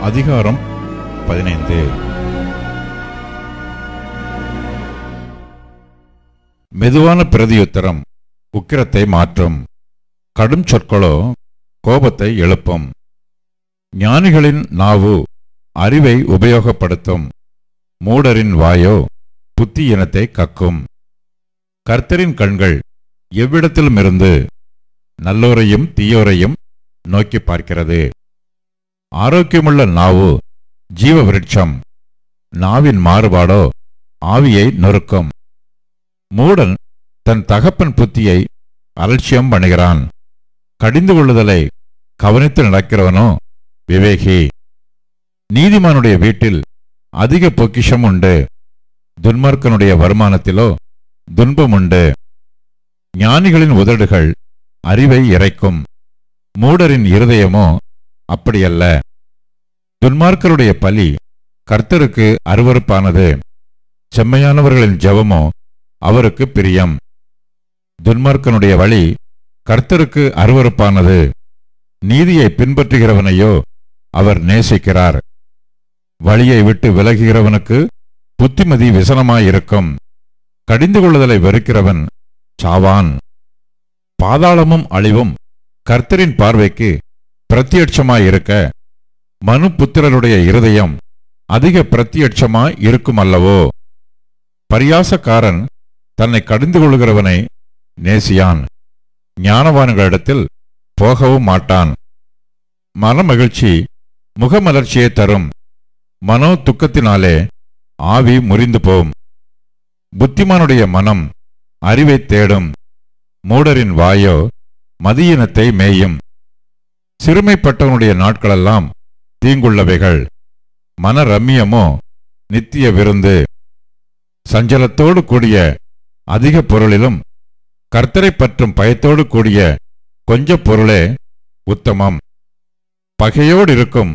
அதிகாரம் 15. மெதுவான பிரதியுத்தரம் உக்கிரத்தை மாற்றும். கடும் சொற்களோ கோபத்தை எழுப்பும். ஞானிகளின் நாவு அறிவை உபயோகப்படுத்தும். மூடரின் வாயோ புத்தியினத்தை கக்கும். கர்த்தரின் கண்கள் எவ்விடத்திலுமிருந்து நல்லோரையும் தீயோரையும் நோக்கி பார்க்கிறது. ஆரோக்கியமுள்ள நாவு ஜீவ விருட்சம். நாவின் மாறுபாடோ ஆவியை நொறுக்கும். மூடன் தன் தகப்பன் புத்தியை அலட்சியம் பண்ணுகிறான். கடிந்து கொள்ளுதலை கவனித்து நடக்கிறவனோ விவேகி. நீதிமானுடைய வீட்டில் அதிக பொக்கிஷம் உண்டு. துன்மார்க்கனுடைய வருமானத்திலோ துன்பம் உண்டு. ஞானிகளின் உதடுகள் அறிவை இறைக்கும். மூடரின் இருதயமோ அப்படியல்ல. துன்மார்க்கருடைய பலி கர்த்தருக்கு அருவருப்பானது. செம்மையானவர்களின் ஜெபமோ அவருக்கு பிரியம். துன்மார்க்கனுடைய வழி கர்த்தருக்கு அருவருப்பானது. நீதியை பின்பற்றுகிறவனையோ அவர் நேசிக்கிறார். வழியை விட்டு விலகுகிறவனுக்கு புத்திமதி விசனமாயிருக்கும். கடிந்து கொள்ளுதலை வெறுக்கிறவன் சாவான். பாதாளமும் அழிவும் கர்த்தரின் பார்வைக்கு பிரத்யட்சமாயிருக்க மனு புத்திரருடைய இருதயம் அதிக பிரத்யட்சமாய் இருக்குமல்லவோ. பரியாசக்காரன் தன்னை கடிந்து கொள்கிறவனை நேசியான். ஞானவான்களிடத்தில் போகவும் மாட்டான். மனமகிழ்ச்சி முகமலர்ச்சியை தரும். மனோ துக்கத்தினாலே ஆவி முறிந்து போம். புத்திமானுடைய மனம் அறிவை தேடும். மூடரின் வாயோ மதியினத்தை மேயும். சிறுமைப்பட்டவனுடைய நாட்களெல்லாம் தீங்குள்ளவைகள். மன ரம்மியமோ நித்திய விருந்து. சஞ்சலத்தோடு கூடிய அதிக பொருளிலும் கர்த்தரை பற்றும் பயத்தோடு கூடிய கொஞ்ச பொருளே உத்தமம். பகையோடு இருக்கும்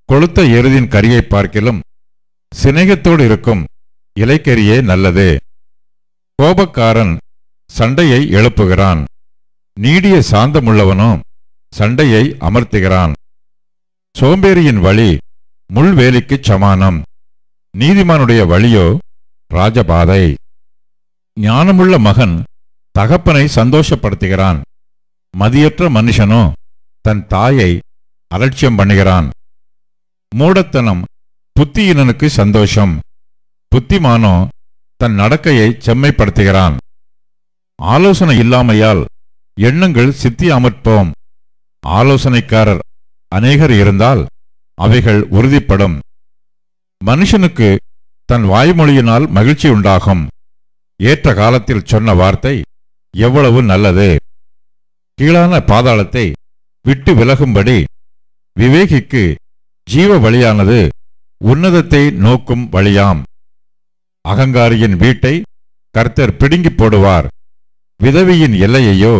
கொளுத்த எருதின் கரியை பார்க்கிலும் சிநேகத்தோடு இருக்கும் இலைக்கரியே நல்லது. கோபக்காரன் சண்டையை எழுப்புகிறான். நீடிய சாந்தமுள்ளவனோ சண்டையை அமர்த்துகிறான். சோம்பேறியின் வழி முள்வேலிக்குச் சமானம். நீதிமானுடைய வழியோ ராஜபாதை. ஞானமுள்ள மகன் தகப்பனை சந்தோஷப்படுத்துகிறான். மதியற்ற மனுஷனோ தன் தாயை அலட்சியம் பண்ணுகிறான். மூடத்தனம் புத்தியினனுக்கு சந்தோஷம். புத்திமானோ தன் நடக்கையை செம்மைப்படுத்துகிறான். ஆலோசனை இல்லாமையால் எண்ணங்கள் சித்தி அமர்ப்போம். ஆலோசனைக்காரர் அநேகர் இருந்தால் அவைகள் உறுதிப்படும். மனுஷனுக்கு தன் வாய்மொழியினால் மகிழ்ச்சி உண்டாகும். ஏற்ற காலத்தில் சொன்ன வார்த்தை எவ்வளவு நல்லது. கீழான பாதாளத்தை விட்டு விலகும்படி விவேகிக்கு ஜீவ வழியானது உன்னதத்தை நோக்கும் வழியாம். அகங்காரியின் வீட்டை கர்த்தர் பிடுங்கி போடுவார். விதவியின் எல்லையையோ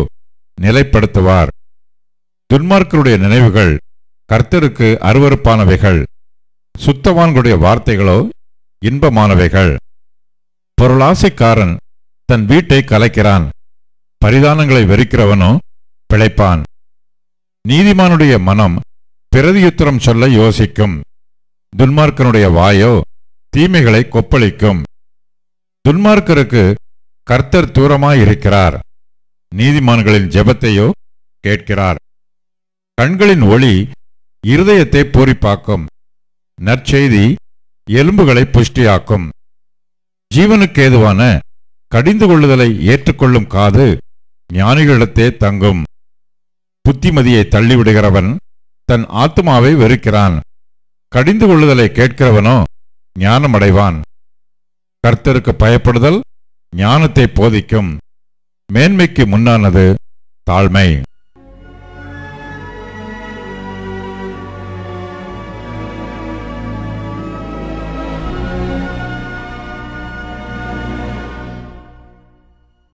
நிலைப்படுத்துவார். துன்மார்க்கருடைய நினைவுகள் கர்த்தருக்கு அருவருப்பானவைகள். சுத்தவான்களுடைய வார்த்தைகளோ இன்பமானவைகள். பொருளாசைக்காரன் தன் வீட்டை கலைக்கிறான். பரிதானங்களை வெறுக்கிறவனோ பிழைப்பான். நீதிமானுடைய மனம் பிரதியுத்தரம் சொல்ல யோசிக்கும். துன்மார்க்கனுடைய வாயோ தீமைகளை கொப்பளிக்கும். துன்மார்க்கருக்கு கர்த்தர் தூரமாயிருக்கிறார். நீதிமான்களின் ஜெபத்தையோ கேட்கிறார். கண்களின் ஒளி இருதயத்தை பூரிப்பாக்கும். நற்செய்தி எலும்புகளை புஷ்டியாக்கும். ஜீவனுக்கேதுவான கடிந்து கொள்ளுதலை ஏற்றுக்கொள்ளும் காது ஞானிகளிடத்தே தங்கும். புத்திமதியை தள்ளிவிடுகிறவன் தன் ஆத்துமாவை வெறுக்கிறான். கடிந்து கொள்ளுதலை கேட்கிறவனோ ஞானமடைவான். கர்த்தருக்கு பயப்படுதல் ஞானத்தை போதிக்கும். மேன்மைக்கு முன்னானது தாழ்மை.